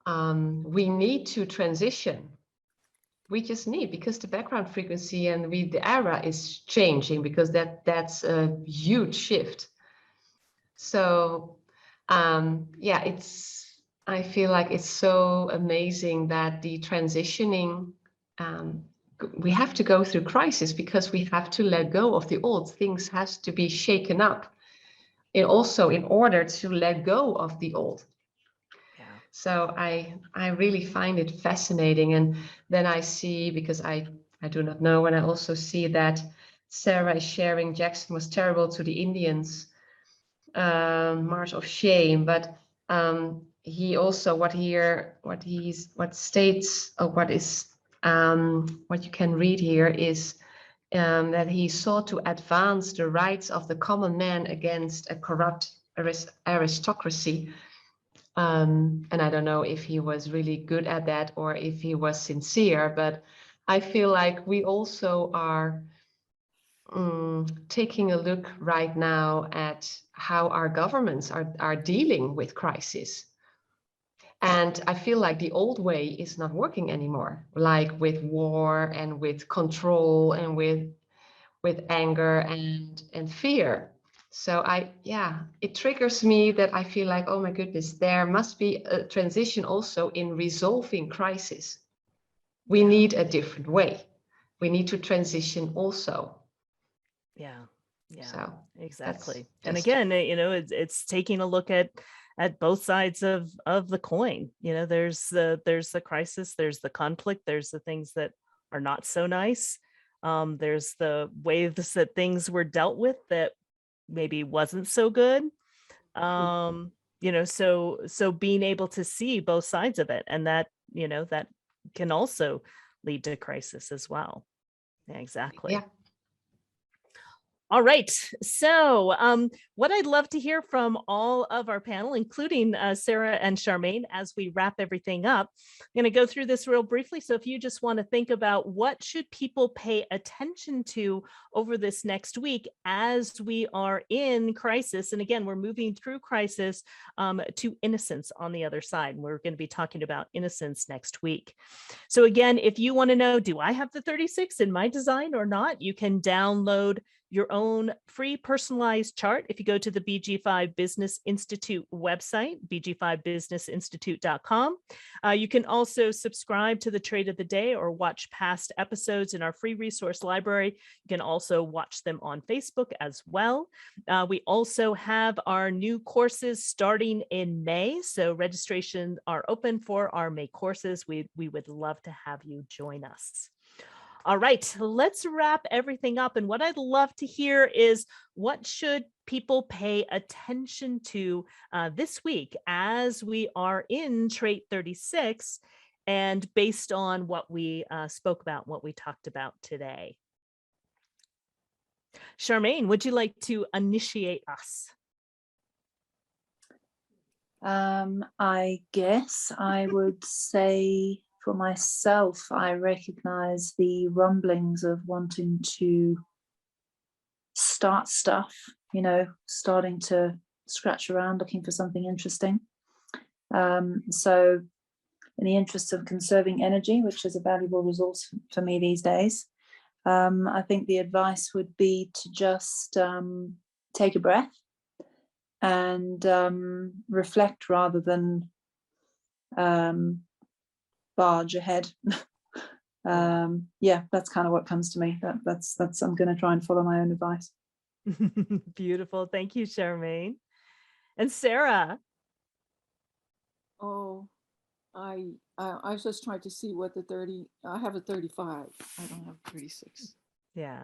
S3: need to transition. We just need, because the background frequency and the era is changing, because that's a huge shift. So yeah, I feel like it's so amazing that the transitioning, we have to go through crisis, because we have to let go of the old. Things has to be shaken up, and also in order to let go of the old.
S1: Yeah.
S3: So I really find it fascinating. And then I see, because I do not know, and I also see that Sarah is sharing Jackson was terrible to the Indians, march of shame, but he also what you can read here is that he sought to advance the rights of the common man against a corrupt aristocracy. And I don't know if he was really good at that or if he was sincere, but I feel like we also are taking a look right now at how our governments are dealing with crisis. And I feel like the old way is not working anymore, like with war and with control and with anger and fear. So it triggers me that I feel like, oh my goodness, there must be a transition also in resolving crisis. We need a different way. We need to transition also.
S1: Yeah,
S3: So
S1: exactly. And again, it's taking a look at both sides of the coin. There's the crisis, there's the conflict, there's the things that are not so nice. There's the ways that things were dealt with that maybe wasn't so good. So being able to see both sides of it, and that that can also lead to crisis as well. Yeah, exactly.
S3: Yeah.
S1: All right. So what I'd love to hear from all of our panel, including Sarah and Charmaine, as we wrap everything up, I'm going to go through this real briefly. So if you just want to think about what should people pay attention to over this next week as we are in crisis. And again, we're moving through crisis to innocence on the other side. We're going to be talking about innocence next week. So again, if you want to know, do I have the 36 in my design or not? You can download your own free personalized chart if you go to the BG5 Business Institute website, bg5businessinstitute.com. You can also subscribe to the Trade of the Day or watch past episodes in our free resource library. You can also watch them on Facebook as well. We also have our new courses starting in May, so registrations are open for our May courses. We would love to have you join us. All right, let's wrap everything up. And what I'd love to hear is, what should people pay attention to this week as we are in Trait 36, and based on what we spoke about, what we talked about today? Charmaine, would you like to initiate us?
S5: I guess I would say for myself, I recognize the rumblings of wanting to start stuff, starting to scratch around, looking for something interesting. So in the interest of conserving energy, which is a valuable resource for me these days, I think the advice would be to just take a breath and reflect rather than barge ahead. Yeah, that's kind of what comes to me. That's I'm going to try and follow my own advice.
S1: Beautiful. Thank you, Charmaine. And Sarah.
S4: Oh, I was just trying to see what the 30, I have a 35. I don't have 36.
S1: Yeah.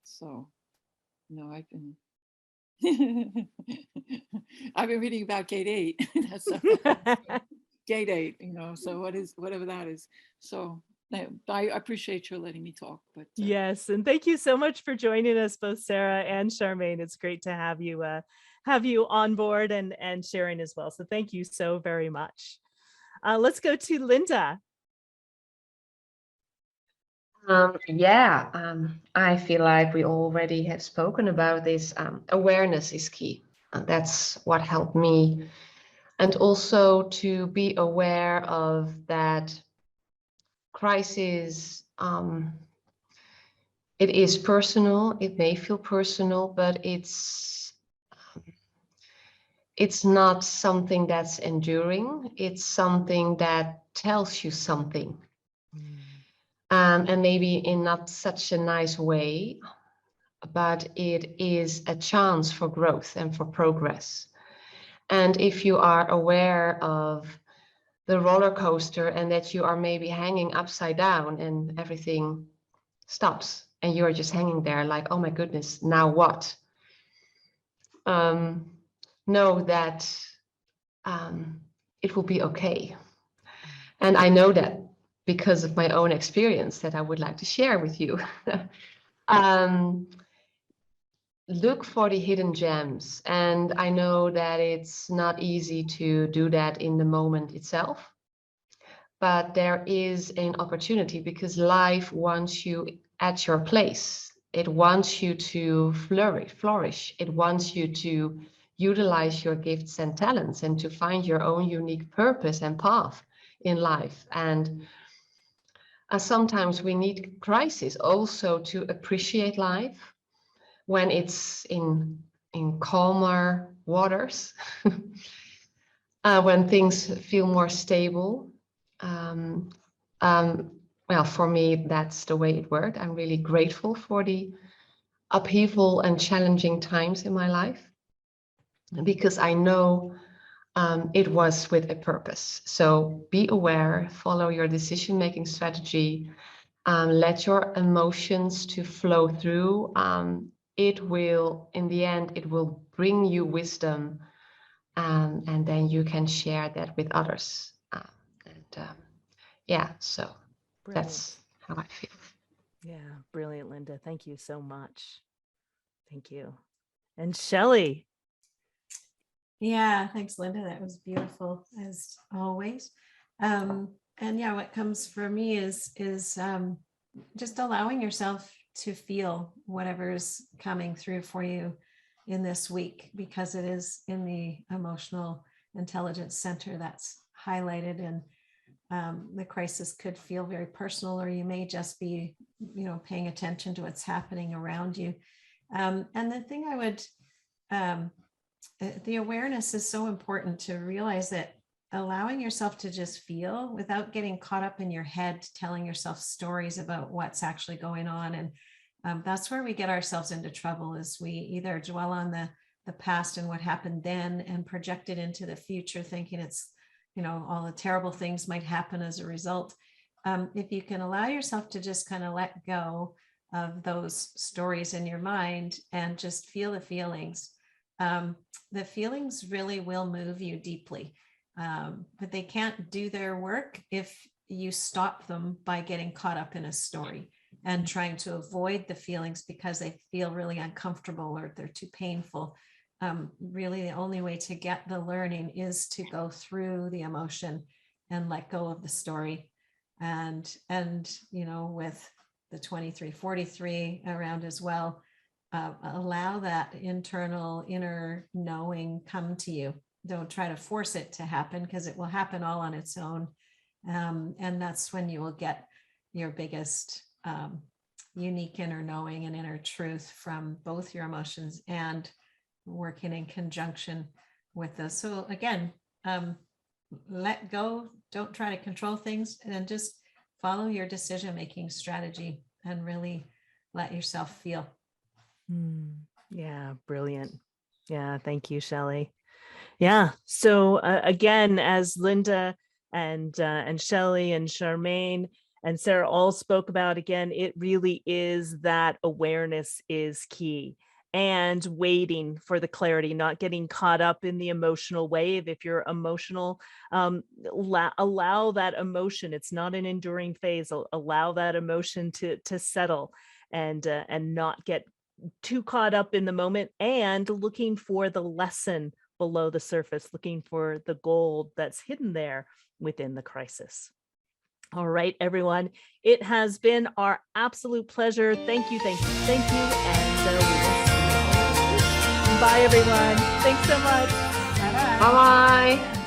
S4: So, no, I've been reading about gate 8. That's gate 8, so whatever that is. So I appreciate you letting me talk. But
S1: yes, and thank you so much for joining us, both Sarah and Charmaine. It's great to have you on board and sharing as well. So thank you so very much. Let's go to Linda.
S3: I feel like we already have spoken about this. Awareness is key. That's what helped me. And also to be aware of that crisis. It is personal. It may feel personal, but it's not something that's enduring. It's something that tells you something. And maybe in not such a nice way, but it is a chance for growth and for progress. And if you are aware of the roller coaster and that you are maybe hanging upside down and everything stops and you're just hanging there like, oh my goodness, now what? Know that it will be okay. And I know that because of my own experience that I would like to share with you. Look for the hidden gems. And I know that it's not easy to do that in the moment itself, but there is an opportunity because life wants you at your place. It wants you to flourish. It wants you to utilize your gifts and talents and to find your own unique purpose and path in life. And sometimes we need crisis also to appreciate life when it's in calmer waters, when things feel more stable. Well, for me, that's the way it worked. I'm really grateful for the upheaval and challenging times in my life because I know it was with a purpose. So be aware, follow your decision-making strategy, let your emotions to flow through. It will, in the end, it will bring you wisdom, and then you can share that with others. Yeah, so
S1: Brilliant.
S3: that's how I feel.
S1: Yeah, brilliant, Linda. Thank you so much. Thank you. And Shelley.
S2: Yeah, thanks, Linda. That was beautiful as always. And yeah, what comes for me is just allowing yourself to feel whatever's coming through for you in this week, because it is in the emotional intelligence center that's highlighted, and the crisis could feel very personal, or you may just be, paying attention to what's happening around you. And the thing I would, the awareness is so important to realize that allowing yourself to just feel without getting caught up in your head, telling yourself stories about what's actually going on. And that's where we get ourselves into trouble, is we either dwell on the past and what happened then and project it into the future, thinking it's, all the terrible things might happen as a result. If you can allow yourself to just kind of let go of those stories in your mind and just feel the feelings really will move you deeply. But they can't do their work if you stop them by getting caught up in a story. and trying to avoid the feelings because they feel really uncomfortable or they're too painful. Really, the only way to get the learning is to go through the emotion and let go of the story. And you know, with the 2343 around as well, allow that internal inner knowing come to you. Don't try to force it to happen, because it will happen all on its own. And that's when you will get your biggest unique inner knowing and inner truth from both your emotions and working in conjunction with those. So again, let go, don't try to control things, and just follow your decision-making strategy and really let yourself feel.
S1: Yeah, brilliant. Yeah, thank you, Shelley. Yeah, so again, as Linda and Shelley and Charmaine and Sarah all spoke about, again, it really is that awareness is key, and waiting for the clarity, not getting caught up in the emotional wave. If you're emotional, allow that emotion. It's not an enduring phase. Allow that emotion to settle, and not get too caught up in the moment, and looking for the lesson below the surface, looking for the gold that's hidden there within the crisis. All right, everyone, it has been our absolute pleasure. Thank you, thank you, thank you. And we will see you all next week. Bye, everyone. Thanks so much.
S2: Bye-bye.
S3: Bye-bye.